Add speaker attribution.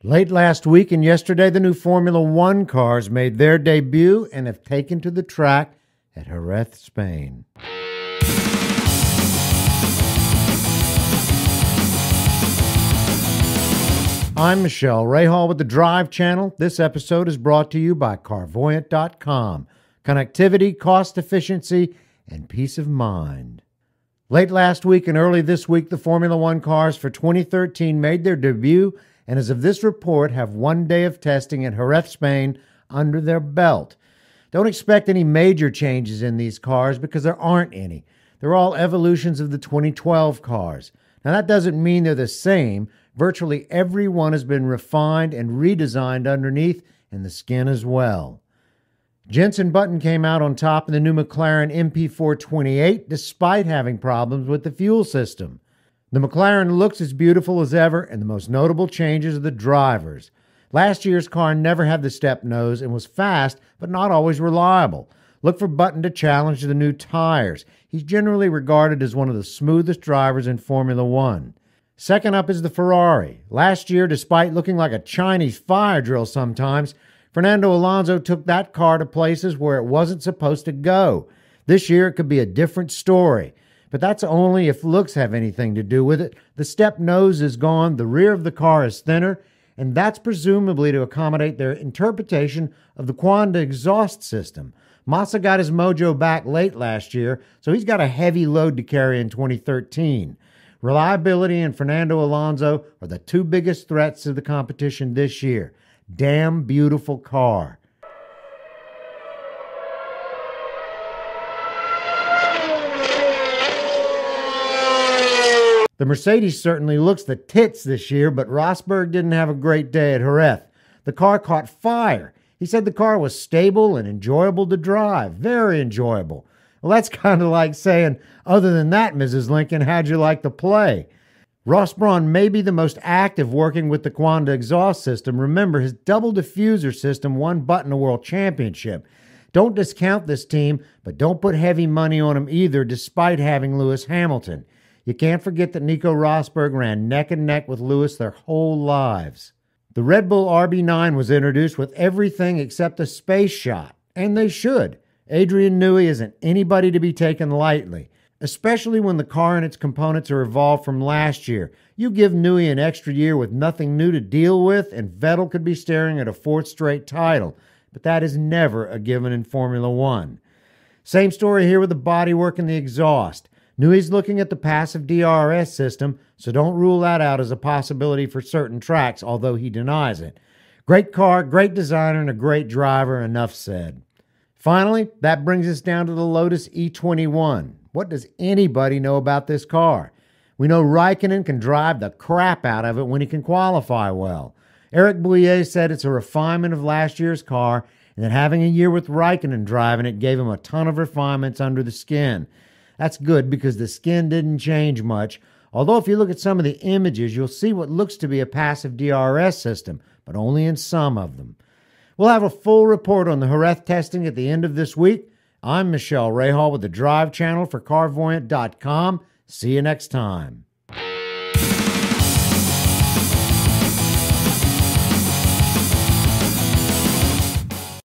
Speaker 1: Late last week and yesterday, the new Formula One cars made their debut and have taken to the track at Jerez, Spain. I'm Michelle Rahal with the Drive Channel. This episode is brought to you by Carvoyant.com. Connectivity, cost efficiency, and peace of mind. Late last week and early this week, the Formula One cars for 2013 made their debut and as of this report have 1 day of testing at Jerez, Spain under their belt. Don't expect any major changes in these cars because there aren't any. They're all evolutions of the 2012 cars. Now that doesn't mean they're the same. Virtually every one has been refined and redesigned underneath and the skin as well. Jenson Button came out on top in the new McLaren MP428 despite having problems with the fuel system. The McLaren looks as beautiful as ever, and the most notable changes are the drivers. Last year's car never had the step nose and was fast, but not always reliable. Look for Button to challenge the new tires. He's generally regarded as one of the smoothest drivers in Formula One. Second up is the Ferrari. Last year, despite looking like a Chinese fire drill sometimes, Fernando Alonso took that car to places where it wasn't supposed to go. This year, it could be a different story. But that's only if looks have anything to do with it. The step nose is gone, the rear of the car is thinner, and that's presumably to accommodate their interpretation of the Quanda exhaust system. Massa got his mojo back late last year, so he's got a heavy load to carry in 2013. Reliability and Fernando Alonso are the two biggest threats to the competition this year. Damn beautiful car. The Mercedes certainly looks the tits this year, but Rosberg didn't have a great day at Jerez. The car caught fire. He said the car was stable and enjoyable to drive. Very enjoyable. Well, that's kind of like saying, other than that, Mrs. Lincoln, how'd you like the play? Ross Brawn may be the most active working with the Quanda exhaust system. Remember, his double diffuser system won Button a world championship. Don't discount this team, but don't put heavy money on him either, despite having Lewis Hamilton. You can't forget that Nico Rosberg ran neck and neck with Lewis their whole lives. The Red Bull RB9 was introduced with everything except a space shot, and they should. Adrian Newey isn't anybody to be taken lightly, especially when the car and its components are evolved from last year. You give Newey an extra year with nothing new to deal with, and Vettel could be staring at a fourth straight title, but that is never a given in Formula One. Same story here with the bodywork and the exhaust. Newey's looking at the passive DRS system, so don't rule that out as a possibility for certain tracks, although he denies it. Great car, great designer, and a great driver, enough said. Finally, that brings us down to the Lotus E21. What does anybody know about this car? We know Raikkonen can drive the crap out of it when he can qualify well. Eric Bouillet said it's a refinement of last year's car, and that having a year with Raikkonen driving it gave him a ton of refinements under the skin. That's good because the skin didn't change much, although if you look at some of the images, you'll see what looks to be a passive DRS system, but only in some of them. We'll have a full report on the Jerez testing at the end of this week. I'm Michelle Rahal with the Drive Channel for Carvoyant.com. See you next time.